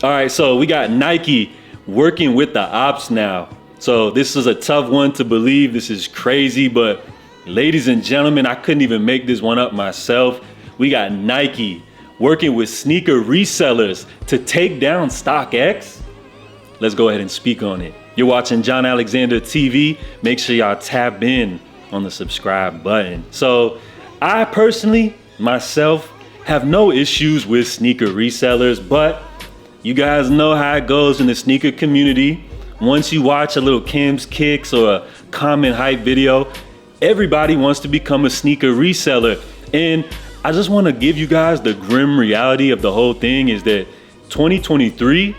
All right, so we got Nike working with the ops now. So this is a tough one to believe. This is crazy, but ladies and gentlemen, I couldn't even make this one up myself. We got Nike working with sneaker resellers to take down Stockx. Let's go ahead and speak on it. You're watching John Alexander TV. Make sure y'all tap in on the subscribe button. So I personally, myself, have no issues with sneaker resellers, but you guys know how it goes in the sneaker community. Once you watch a little Kim's Kicks or a comment hype video, everybody wants to become a sneaker reseller. And I just want to give you guys the grim reality of the whole thing is that 2023,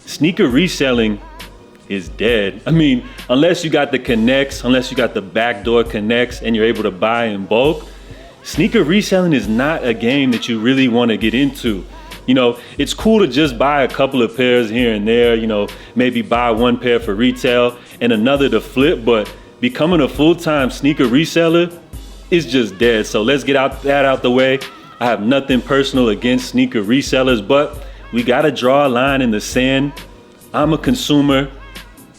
sneaker reselling is dead. I mean, unless you got the connects, unless you got the backdoor connects and you're able to buy in bulk, sneaker reselling is not a game that you really want to get into. You know, it's cool to just buy a couple of pairs here and there, you know, maybe buy one pair for retail and another to flip, but becoming a full-time sneaker reseller is just dead. So let's get that out the way. I have nothing personal against sneaker resellers, but we got to draw a line in the sand. I'm a consumer,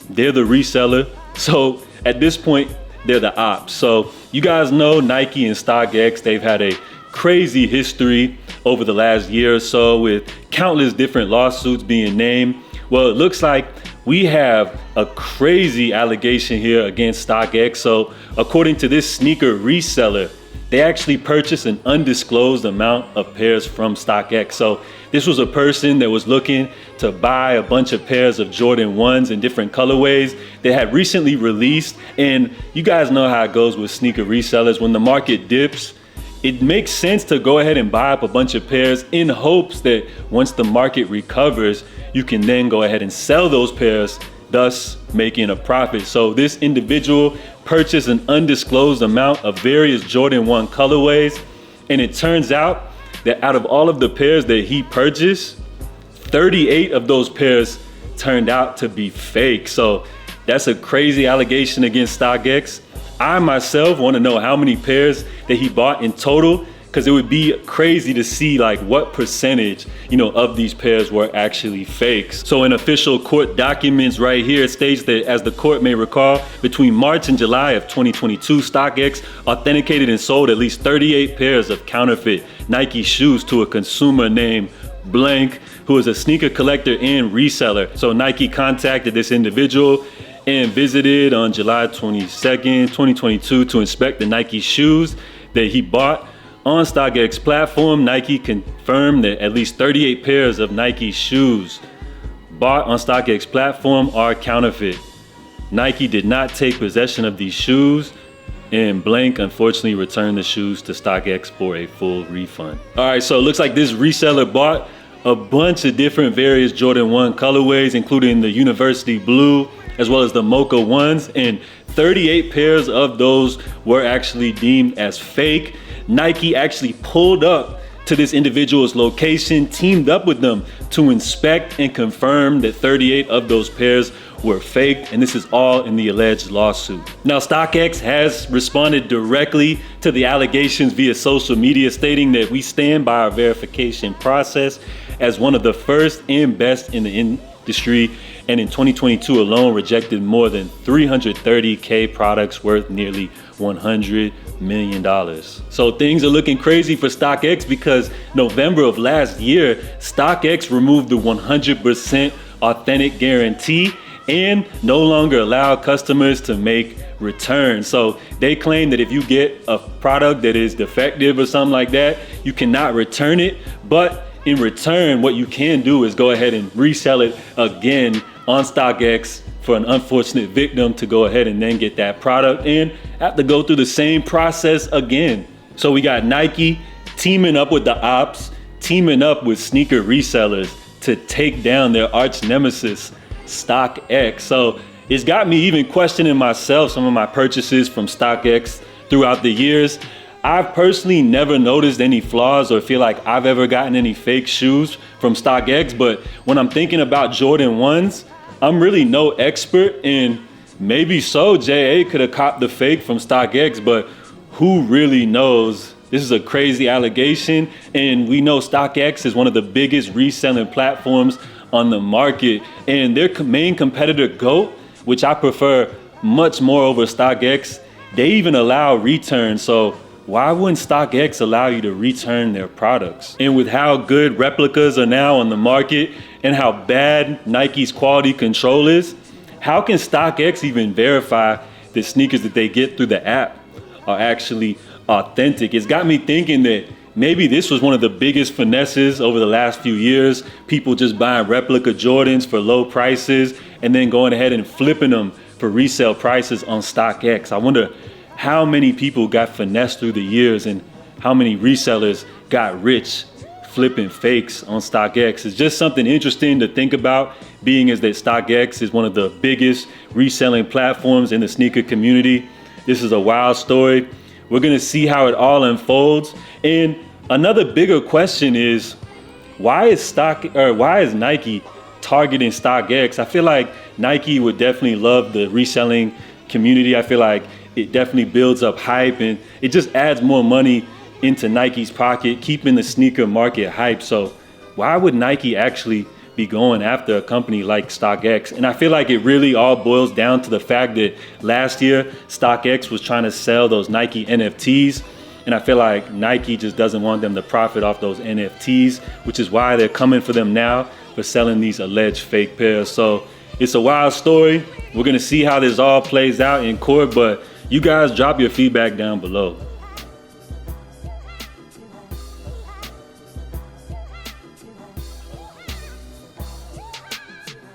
they're the reseller. So at this point, they're the ops. So you guys know Nike and Stockx, they've had a crazy history over the last year or so with countless different lawsuits being named. Well, it looks like we have a crazy allegation here against Stockx. So according to this sneaker reseller, they actually purchased an undisclosed amount of pairs from Stockx. So this was a person that was looking to buy a bunch of pairs of Jordan 1s in different colorways that had recently released. And you guys know how it goes with sneaker resellers. When the market dips, it makes sense to go ahead and buy up a bunch of pairs in hopes that once the market recovers, you can then go ahead and sell those pairs, thus making a profit. So this individual purchased an undisclosed amount of various Jordan 1 colorways, and it turns out that out of all of the pairs that he purchased, 38 of those pairs turned out to be fake. So that's a crazy allegation against Stockx. I myself want to know how many pairs that he bought in total, because it would be crazy to see like what percentage, you know, of these pairs were actually fakes. So in official court documents right here, it states that as the court may recall, between March and July of 2022, Stockx authenticated and sold at least 38 pairs of counterfeit Nike shoes to a consumer named Blank, who is a sneaker collector and reseller. So Nike contacted this individual and visited on July 22nd, 2022 to inspect the Nike shoes that he bought. On Stockx platform, Nike confirmed that at least 38 pairs of Nike shoes bought on Stockx platform are counterfeit. Nike did not take possession of these shoes, and Blank unfortunately returned the shoes to Stockx for a full refund. All right, so it looks like this reseller bought a bunch of different various Jordan 1 colorways, including the University Blue, as well as the Mocha 1s, and 38 pairs of those were actually deemed as fake. Nike actually pulled up to this individual's location, teamed up with them to inspect and confirm that 38 of those pairs were fake, and this is all in the alleged lawsuit. Now, Stockx has responded directly to the allegations via social media, stating that we stand by our verification process as one of the first and best in the industry, and in 2022 alone rejected more than 330K products worth nearly $100 million. So things are looking crazy for Stockx because November of last year, Stockx removed the 100% authentic guarantee and no longer allow customers to make returns. So they claim that if you get a product that is defective or something like that, you cannot return it, but in return, what you can do is go ahead and resell it again on Stockx for an unfortunate victim to go ahead and then get that product and have to go through the same process again. So we got Nike teaming up with the ops, teaming up with sneaker resellers to take down their arch nemesis, Stockx. So it's got me even questioning myself, some of my purchases from Stockx throughout the years. I've personally never noticed any flaws or feel like I've ever gotten any fake shoes from Stockx, but when I'm thinking about Jordan 1s, I'm really no expert, and maybe so JA could have copped the fake from Stockx, but who really knows? This is a crazy allegation, and we know Stockx is one of the biggest reselling platforms on the market. And their main competitor, GOAT, which I prefer much more over StockX, they even allow returns. So why wouldn't StockX allow you to return their products? And with how good replicas are now on the market and how bad Nike's quality control is, how can StockX even verify the sneakers that they get through the app are actually authentic? It's got me thinking that maybe this was one of the biggest finesses over the last few years. People just buying replica Jordans for low prices and then going ahead and flipping them for resale prices on StockX. I wonder how many people got finessed through the years and how many resellers got rich flipping fakes on StockX. It's just something interesting to think about, being as that StockX is one of the biggest reselling platforms in the sneaker community. This is a wild story. We're gonna see how it all unfolds. And another bigger question is, why is Nike targeting StockX? I feel like Nike would definitely love the reselling community. I feel like it definitely builds up hype and it just adds more money into Nike's pocket, keeping the sneaker market hype. So why would Nike actually be going after a company like StockX? And I feel like it really all boils down to the fact that last year StockX was trying to sell those Nike NFTs. And I feel like Nike just doesn't want them to profit off those NFTs, which is why they're coming for them now for selling these alleged fake pairs. So it's a wild story. We're gonna see how this all plays out in court, but you guys drop your feedback down below.